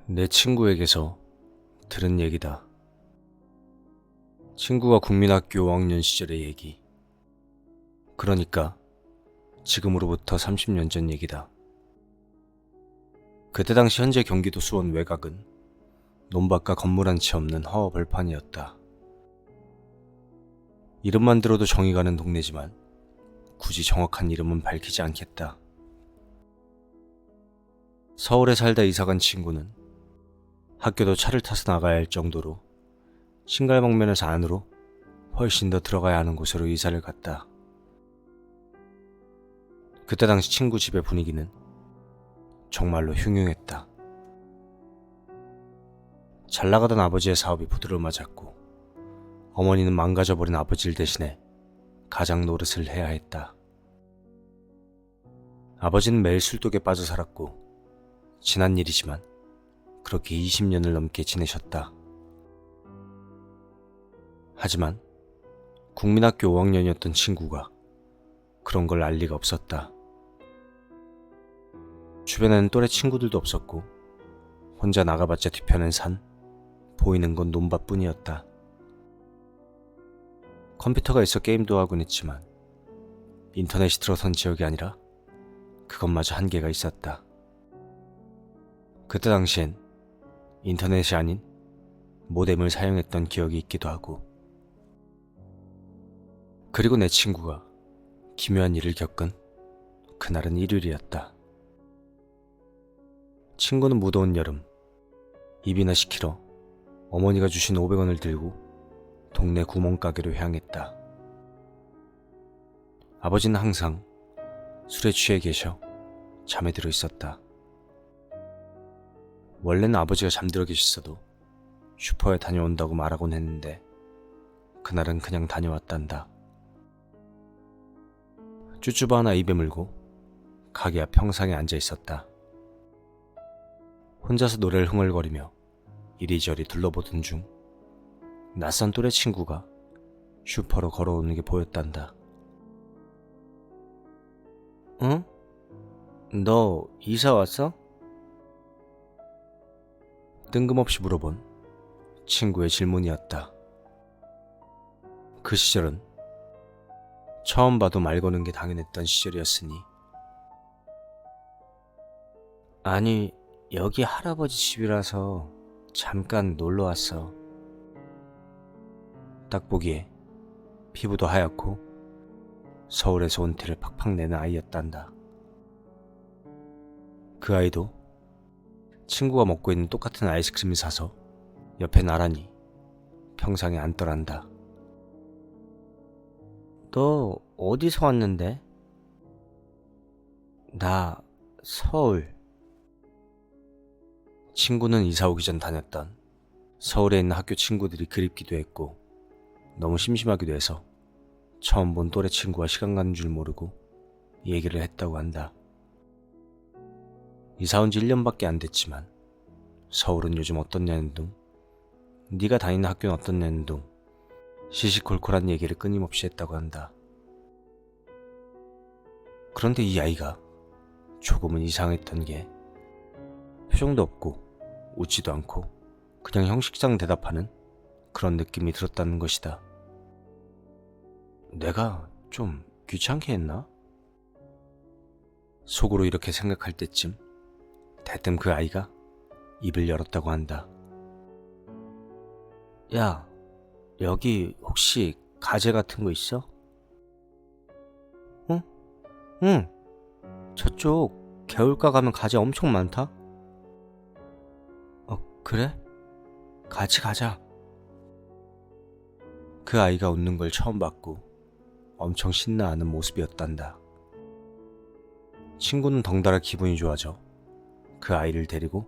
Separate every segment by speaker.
Speaker 1: 내 친구에게서 들은 얘기다. 친구가 국민학교 5학년 시절의 얘기. 그러니까 지금으로부터 30년 전 얘기다. 그때 당시 현재 경기도 수원 외곽은 논밭과 건물 한 채 없는 허허벌판이었다. 이름만 들어도 정이 가는 동네지만 굳이 정확한 이름은 밝히지 않겠다. 서울에 살다 이사간 친구는 학교도 차를 타서 나가야 할 정도로 신갈방면에서 안으로 훨씬 더 들어가야 하는 곳으로 이사를 갔다. 그때 당시 친구 집의 분위기는 정말로 흉흉했다. 잘 나가던 아버지의 사업이 부도를 맞았고 어머니는 망가져버린 아버지를 대신해 가장 노릇을 해야 했다. 아버지는 매일 술독에 빠져 살았고 지난 일이지만 그렇게 20년을 넘게 지내셨다. 하지만 국민학교 5학년이었던 친구가 그런 걸 알 리가 없었다. 주변에는 또래 친구들도 없었고 혼자 나가봤자 뒤편엔 산, 보이는 건 논밭뿐이었다. 컴퓨터가 있어 게임도 하곤 했지만 인터넷이 들어선 지역이 아니라 그것마저 한계가 있었다. 그때 당시엔 인터넷이 아닌 모뎀을 사용했던 기억이 있기도 하고, 그리고 내 친구가 기묘한 일을 겪은 그날은 일요일이었다. 친구는 무더운 여름 입이나 시키러 어머니가 주신 500원을 들고 동네 구멍가게로 향했다. 아버지는 항상 술에 취해 계셔 잠에 들어 있었다. 원래는 아버지가 잠들어 계셨어도 슈퍼에 다녀온다고 말하곤 했는데 그날은 그냥 다녀왔단다. 쭈쭈바 하나 입에 물고 가게 앞 평상에 앉아 있었다. 혼자서 노래를 흥얼거리며 이리저리 둘러보던 중 낯선 또래 친구가 슈퍼로 걸어오는 게 보였단다. 응? 너 이사 왔어? 뜬금없이 물어본 친구의 질문이었다. 그 시절은 처음 봐도 말 거는 게 당연했던 시절이었으니. 아니, 여기 할아버지 집이라서 잠깐 놀러 왔어. 딱 보기에 피부도 하얗고 서울에서 온 티를 팍팍 내는 아이였단다. 그 아이도 친구가 먹고 있는 똑같은 아이스크림을 사서 옆에 나란히 평상에 앉더란다. 너 어디서 왔는데? 나 서울. 친구는 이사 오기 전 다녔던 서울에 있는 학교 친구들이 그립기도 했고 너무 심심하기도 해서 처음 본 또래 친구와 시간 가는 줄 모르고 얘기를 했다고 한다. 이사 온 지 1년밖에 안 됐지만 서울은 요즘 어떻냐는 둥, 네가 다니는 학교는 어떻냐는 둥 시시콜콜한 얘기를 끊임없이 했다고 한다. 그런데 이 아이가 조금은 이상했던 게 표정도 없고 웃지도 않고 그냥 형식상 대답하는 그런 느낌이 들었다는 것이다. 내가 좀 귀찮게 했나? 속으로 이렇게 생각할 때쯤 대뜸 그 아이가 입을 열었다고 한다. 야, 여기 혹시 가재 같은 거 있어? 응? 응. 저쪽 개울가 가면 가재 엄청 많다? 그래? 같이 가자. 그 아이가 웃는 걸 처음 봤고 엄청 신나하는 모습이었단다. 친구는 덩달아 기분이 좋아져 그 아이를 데리고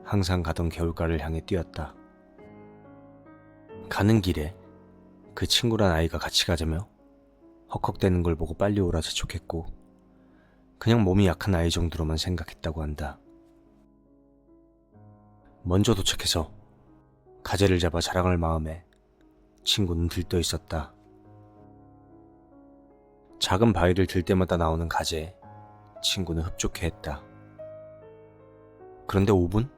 Speaker 1: 항상 가던 개울가를 향해 뛰었다. 가는 길에 그 친구란 아이가 같이 가자며 헉헉대는 걸 보고 빨리 오라 재촉했고 그냥 몸이 약한 아이 정도로만 생각했다고 한다. 먼저 도착해서 가재를 잡아 자랑할 마음에 친구는 들떠 있었다. 작은 바위를 들 때마다 나오는 가재에 친구는 흡족해했다. 그런데 5분?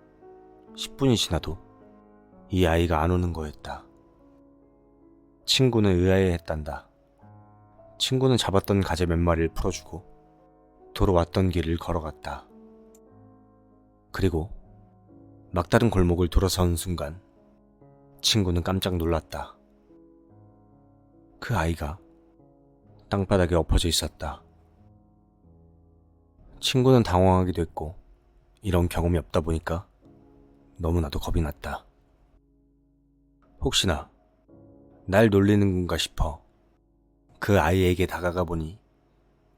Speaker 1: 10분이 지나도 이 아이가 안 오는 거였다. 친구는 의아해했단다. 친구는 잡았던 가재 몇 마리를 풀어주고 돌아왔던 길을 걸어갔다. 그리고 막다른 골목을 돌아서는 순간 친구는 깜짝 놀랐다. 그 아이가 땅바닥에 엎어져 있었다. 친구는 당황하기도 했고 이런 경험이 없다 보니까 너무나도 겁이 났다. 혹시나 날 놀리는 건가 싶어 그 아이에게 다가가 보니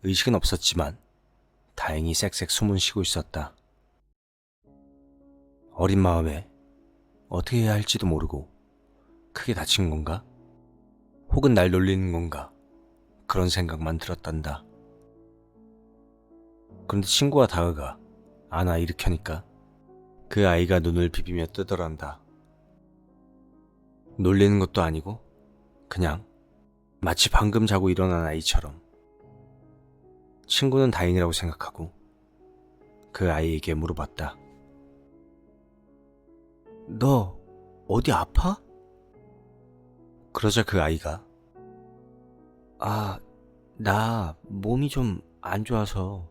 Speaker 1: 의식은 없었지만 다행히 쌕쌕 숨은 쉬고 있었다. 어린 마음에 어떻게 해야 할지도 모르고 크게 다친 건가? 혹은 날 놀리는 건가? 그런 생각만 들었단다. 그런데 친구가 다가가 안아 일으켜니까 그 아이가 눈을 비비며 뜨더란다. 놀리는 것도 아니고 그냥 마치 방금 자고 일어난 아이처럼. 친구는 다행이라고 생각하고 그 아이에게 물어봤다. 너 어디 아파? 그러자 그 아이가 나 몸이 좀 안 좋아서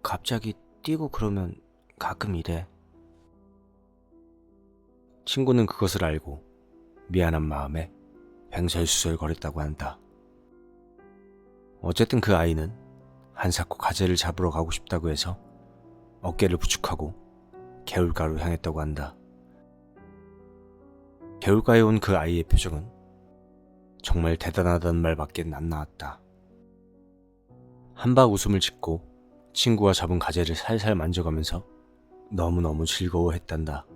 Speaker 1: 갑자기 뛰고 그러면 가끔 이래. 친구는 그것을 알고 미안한 마음에 횡설수설 거렸다고 한다. 어쨌든 그 아이는 한사코 가재를 잡으러 가고 싶다고 해서 어깨를 부축하고 개울가로 향했다고 한다. 개울가에 온 그 아이의 표정은 정말 대단하다는 말밖엔 안 나왔다. 한박 웃음을 짓고 친구가 잡은 가재를 살살 만져가면서 너무너무 즐거워했단다.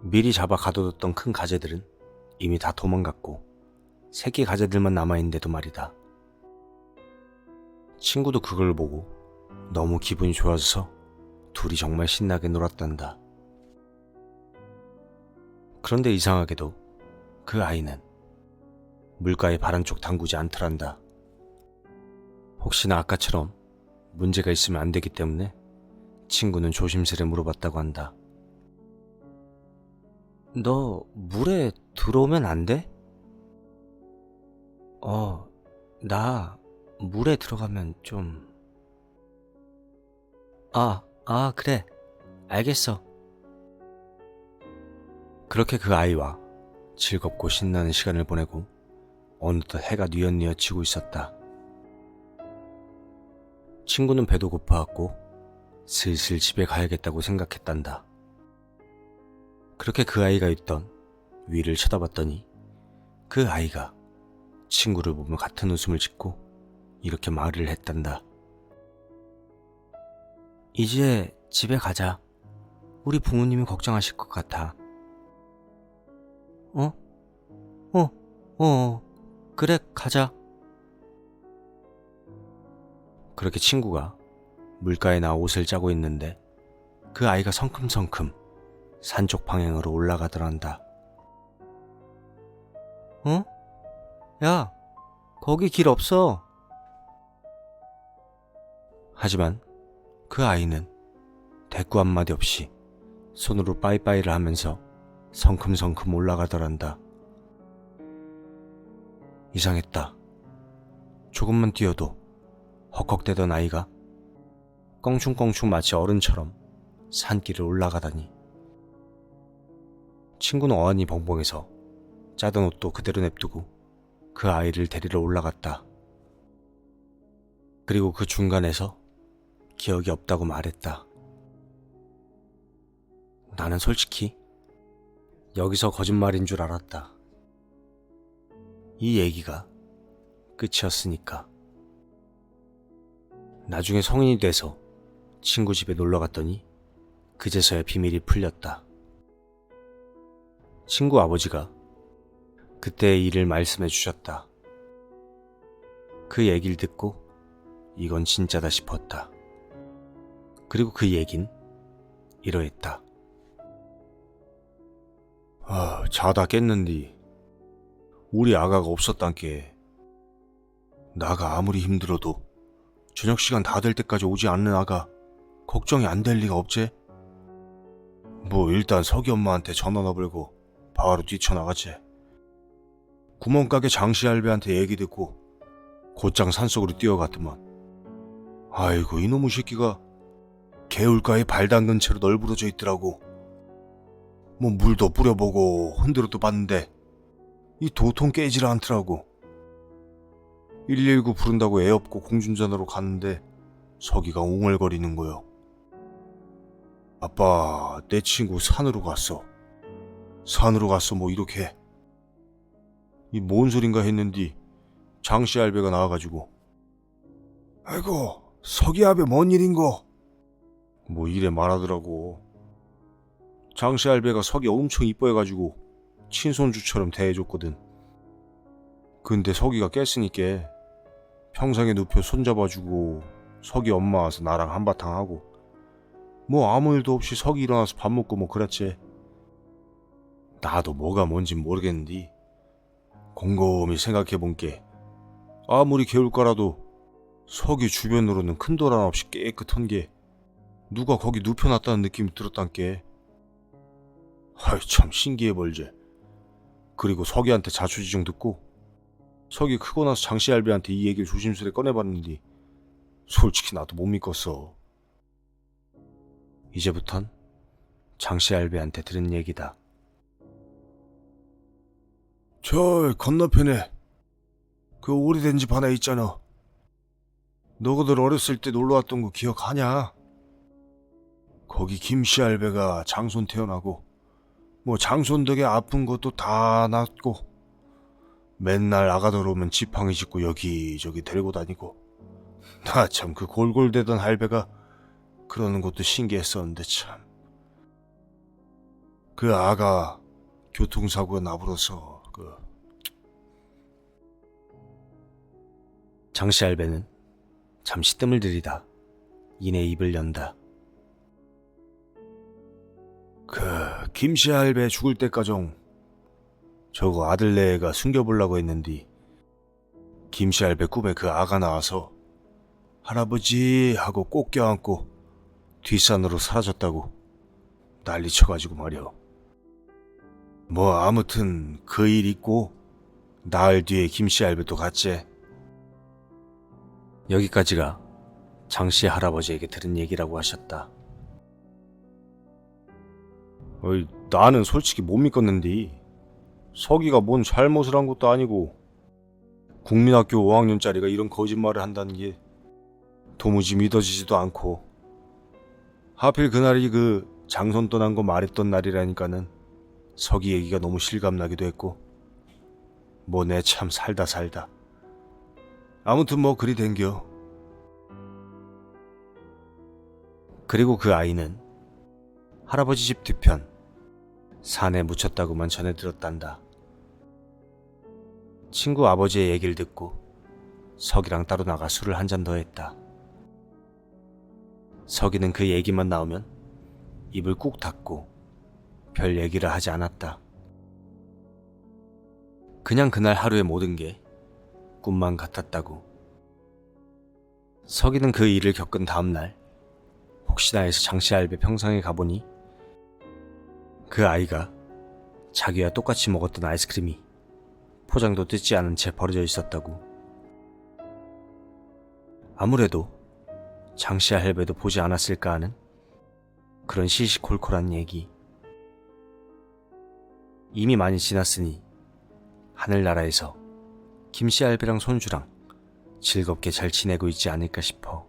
Speaker 1: 미리 잡아 가둬뒀던 큰 가재들은 이미 다 도망갔고 새끼 가재들만 남아있는데도 말이다. 친구도 그걸 보고 너무 기분이 좋아져서 둘이 정말 신나게 놀았단다. 그런데 이상하게도 그 아이는 물가에 발 한쪽 담그지 않더란다. 혹시나 아까처럼 문제가 있으면 안 되기 때문에 친구는 조심스레 물어봤다고 한다. 너 물에 들어오면 안 돼? 나 물에 들어가면 좀... 그래. 알겠어. 그렇게 그 아이와 즐겁고 신나는 시간을 보내고 어느덧 해가 뉘엿뉘엿 지고 있었다. 친구는 배도 고파왔고 슬슬 집에 가야겠다고 생각했단다. 그렇게 그 아이가 있던 위를 쳐다봤더니 그 아이가 친구를 보며 같은 웃음을 짓고 이렇게 말을 했단다. 이제 집에 가자. 우리 부모님이 걱정하실 것 같아. 그래, 가자. 그렇게 친구가 물가에 나와 옷을 짜고 있는데 그 아이가 성큼성큼 산쪽 방향으로 올라가더란다. 야, 거기 길 없어. 하지만 그 아이는 대꾸 한마디 없이 손으로 빠이빠이를 하면서 성큼성큼 올라가더란다. 이상했다. 조금만 뛰어도 헉헉대던 아이가 껑충껑충 마치 어른처럼 산길을 올라가다니. 친구는 어안이 벙벙해서 짜던 옷도 그대로 냅두고 그 아이를 데리러 올라갔다. 그리고 그 중간에서 기억이 없다고 말했다. 나는 솔직히 여기서 거짓말인 줄 알았다. 이 얘기가 끝이었으니까. 나중에 성인이 돼서 친구 집에 놀러 갔더니 그제서야 비밀이 풀렸다. 친구 아버지가 그때의 일을 말씀해 주셨다. 그 얘기를 듣고 이건 진짜다 싶었다. 그리고 그 얘긴 이러했다. 자다 깼는디 우리 아가가 없었단께. 나가 아무리 힘들어도 저녁 시간 다 될 때까지 오지 않는 아가 걱정이 안 될 리가 없제. 뭐 일단 석이 엄마한테 전화나 걸고 바로 뛰쳐나갔지. 구멍가게 장씨 할배한테 얘기 듣고 곧장 산속으로 뛰어갔더만. 아이고 이놈의 새끼가 개울가에 발 담근 채로 널브러져 있더라고. 뭐 물도 뿌려보고 흔들어도 봤는데 이 도통 깨지를 않더라고. 119 부른다고 애 없고 공중전화로 갔는데 석이가 웅얼거리는 거요. 아빠, 내 친구 산으로 갔어. 산으로 갔어 뭐 이렇게. 이 뭔 소린가 했는디 장씨 할배가 나와가지고 아이고 석이 할배 뭔 일인고? 뭐 이래 말하더라고. 장씨 할배가 석이 엄청 이뻐해가지고 친손주처럼 대해줬거든. 근데 석이가 깼으니까 평상에 눕혀 손잡아주고 석이 엄마 와서 나랑 한바탕 하고 뭐 아무 일도 없이 석이 일어나서 밥 먹고 뭐 그랬지. 나도 뭐가 뭔진 모르겠는데 곰곰이 생각해본 게 아무리 개울가라도 석이 주변으로는 큰 돌 하나 없이 깨끗한 게 누가 거기 눕혀놨다는 느낌이 들었단께. 아이 참 신기해 벌지. 그리고 석이한테 자초지종 듣고 석이 크고 나서 장씨 할배한테 이 얘기를 조심스레 꺼내봤는데 솔직히 나도 못 믿겠어. 이제부턴 장씨 할배한테 들은 얘기다. 저 건너편에 그 오래된 집 하나 있잖아. 너희들 어렸을 때 놀러왔던 거 기억하냐? 거기 김씨 할배가 장손 태어나고 뭐 장손 덕에 아픈 것도 다 낫고 맨날 아가들 오면 지팡이 짚고 여기저기 데리고 다니고 나 참 그 골골대던 할배가 그러는 것도 신기했었는데 참. 그 아가 교통사고가 나버려서 장씨 할배는 잠시 뜸을 들이다 이내 입을 연다. 그 김씨 할배 죽을 때까정 저거 아들네가 숨겨보려고 했는데 김씨 할배 꿈에 그 아가 나와서 할아버지 하고 꼭 껴안고 뒷산으로 사라졌다고 난리쳐가지고 말이야. 뭐 아무튼 그 일 있고 나흘 뒤에 김씨 할배도 갔지. 여기까지가 장씨 할아버지에게 들은 얘기라고 하셨다. 어이, 나는 솔직히 못 믿겠는데 석이가 뭔 잘못을 한 것도 아니고 국민학교 5학년짜리가 이런 거짓말을 한다는 게 도무지 믿어지지도 않고 하필 그날이 그 장손 떠난 거 말했던 날이라니까는 석이 얘기가 너무 실감나기도 했고 뭐 내 참 살다 아무튼 뭐 그리 댕겨. 그리고 그 아이는 할아버지 집 뒤편 산에 묻혔다고만 전해 들었단다. 친구 아버지의 얘기를 듣고 석이랑 따로 나가 술을 한 잔 더 했다. 석이는 그 얘기만 나오면 입을 꾹 닫고 별 얘기를 하지 않았다. 그냥 그날 하루의 모든 게 꿈만 같았다고. 석이는 그 일을 겪은 다음날 혹시나 해서 장씨 할배 평상에 가보니 그 아이가 자기와 똑같이 먹었던 아이스크림이 포장도 뜯지 않은 채 버려져 있었다고. 아무래도 장씨 할배도 보지 않았을까 하는 그런 시시콜콜한 얘기. 이미 많이 지났으니 하늘나라에서 김씨 할배랑 손주랑 즐겁게 잘 지내고 있지 않을까 싶어.